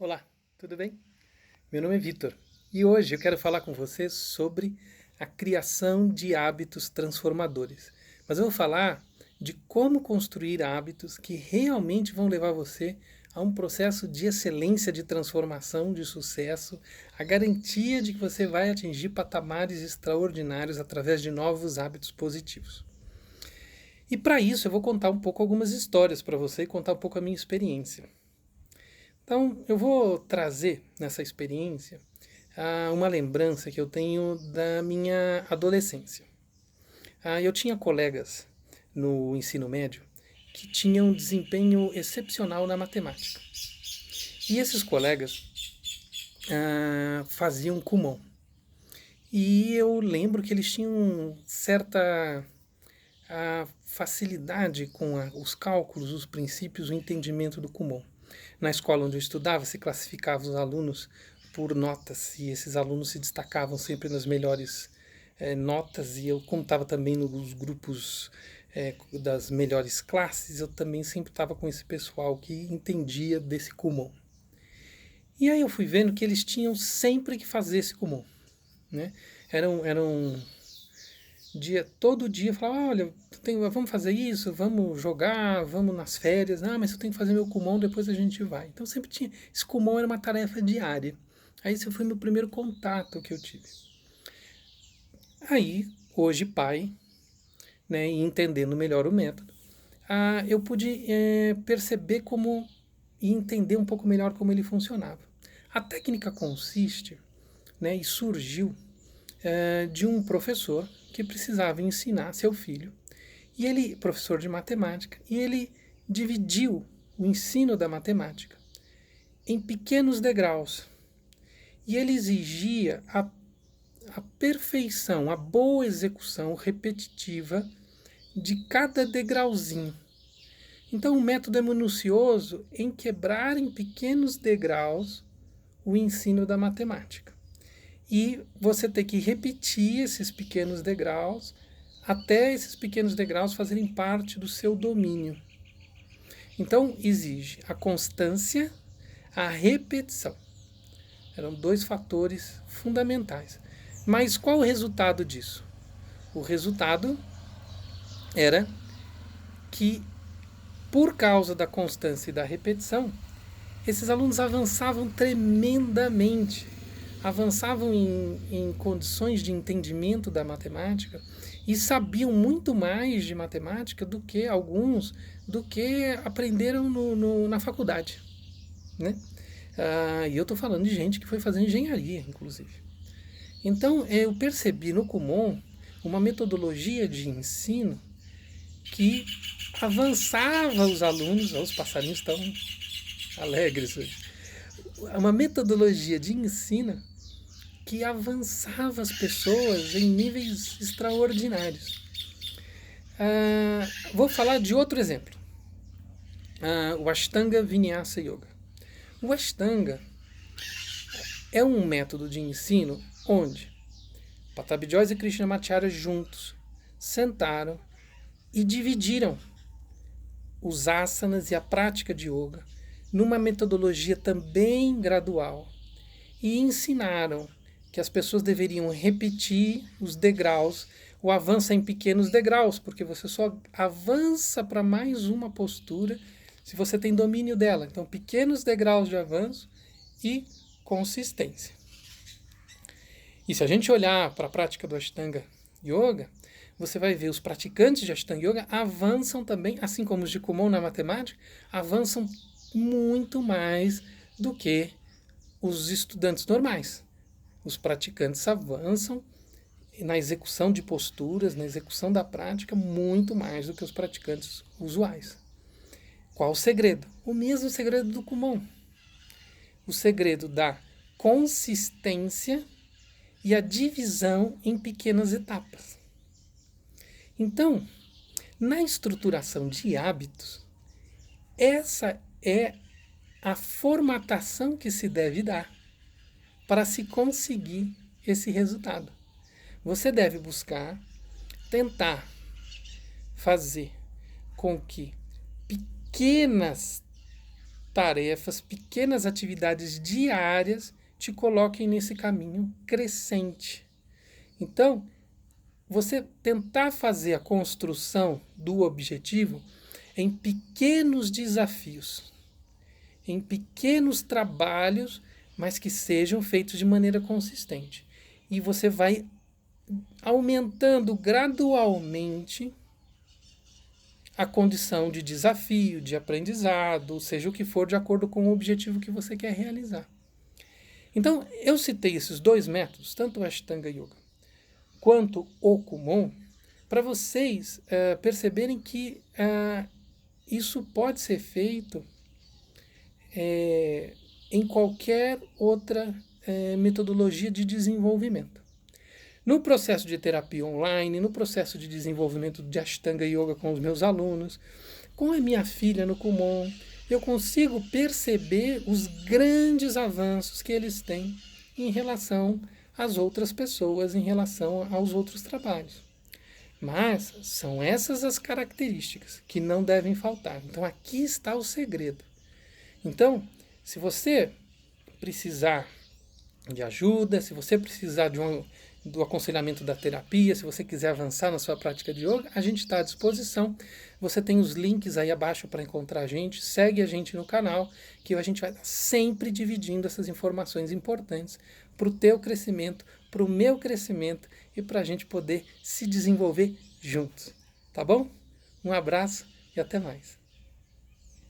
Olá, tudo bem? Meu nome é Vitor e hoje eu quero falar com você sobre a criação de hábitos transformadores. Mas eu vou falar de como construir hábitos que realmente vão levar você a um processo de excelência, de transformação, de sucesso, a garantia de que você vai atingir patamares extraordinários através de novos hábitos positivos. E para isso eu vou contar um pouco algumas histórias para você e contar um pouco a minha experiência. Então, eu vou trazer nessa experiência uma lembrança que eu tenho da minha adolescência. Eu tinha colegas no ensino médio que tinham um desempenho excepcional na matemática. E esses colegas faziam Kumon. E eu lembro que eles tinham certa facilidade com os cálculos, os princípios, o entendimento do Kumon. Na escola onde eu estudava, se classificava os alunos por notas, e esses alunos se destacavam sempre nas melhores notas, e eu, como estava também nos grupos das melhores classes, eu também sempre estava com esse pessoal que entendia desse Kumon. E aí eu fui vendo que eles tinham sempre que fazer esse Kumon. Né? Eram todo dia falava, olha, vamos fazer isso, vamos jogar, vamos nas férias, mas eu tenho que fazer meu Kumon, depois a gente vai. Então sempre tinha, esse Kumon era uma tarefa diária. Aí esse foi meu primeiro contato que eu tive. Aí, hoje pai, né, e entendendo melhor o método, eu pude perceber como e entender um pouco melhor como ele funcionava. A técnica consiste, né, e surgiu de um professor que precisava ensinar seu filho. E ele, professor de matemática, e ele dividiu o ensino da matemática em pequenos degraus. E ele exigia a perfeição, a boa execução repetitiva de cada degrauzinho. Então o método é minucioso em quebrar em pequenos degraus o ensino da matemática. E você tem que repetir esses pequenos degraus até esses pequenos degraus fazerem parte do seu domínio. Então, exige a constância, a repetição. Eram dois fatores fundamentais. Mas qual o resultado disso? O resultado era que, por causa da constância e da repetição, esses alunos avançavam tremendamente, avançavam em condições de entendimento da matemática e sabiam muito mais de matemática do que alguns, do que aprenderam na faculdade. Né? E eu estou falando de gente que foi fazer engenharia, inclusive. Então, eu percebi no Kumon uma metodologia de ensino que avançava os alunos, os passarinhos estão alegres hoje, uma metodologia de ensino que avançava as pessoas em níveis extraordinários. Vou falar de outro exemplo. O Ashtanga Vinyasa Yoga. O Ashtanga é um método de ensino onde Patabi Joyce e Krishnamacharya juntos sentaram e dividiram os asanas e a prática de yoga numa metodologia também gradual e ensinaram que as pessoas deveriam repetir os degraus, o avanço em pequenos degraus, porque você só avança para mais uma postura se você tem domínio dela. Então, pequenos degraus de avanço e consistência. E se a gente olhar para a prática do Ashtanga Yoga, você vai ver os praticantes de Ashtanga Yoga avançam também, assim como os de Kumon na matemática, avançam muito mais do que os estudantes normais. Os praticantes avançam na execução de posturas, na execução da prática, muito mais do que os praticantes usuais. Qual o segredo? O mesmo segredo do Kumon. O segredo da consistência e a divisão em pequenas etapas. Então, na estruturação de hábitos, essa é a formatação que se deve dar para se conseguir esse resultado. Você deve buscar tentar fazer com que pequenas tarefas, pequenas atividades diárias te coloquem nesse caminho crescente. Então, você tentar fazer a construção do objetivo em pequenos desafios, em pequenos trabalhos, mas que sejam feitos de maneira consistente. E você vai aumentando gradualmente a condição de desafio, de aprendizado, seja o que for, de acordo com o objetivo que você quer realizar. Então, eu citei esses dois métodos, tanto o Ashtanga Yoga quanto o Kumon, para vocês perceberem que isso pode ser feito em qualquer outra metodologia de desenvolvimento. No processo de terapia online, no processo de desenvolvimento de Ashtanga Yoga com os meus alunos, com a minha filha no Kumon, eu consigo perceber os grandes avanços que eles têm em relação às outras pessoas, em relação aos outros trabalhos. Mas são essas as características que não devem faltar. Então aqui está o segredo. Então, se você precisar de ajuda, se você precisar do aconselhamento da terapia, se você quiser avançar na sua prática de yoga, a gente está à disposição. Você tem os links aí abaixo para encontrar a gente, segue a gente no canal, que a gente vai sempre dividindo essas informações importantes para o teu crescimento, para o meu crescimento e para a gente poder se desenvolver juntos. Tá bom? Um abraço e até mais.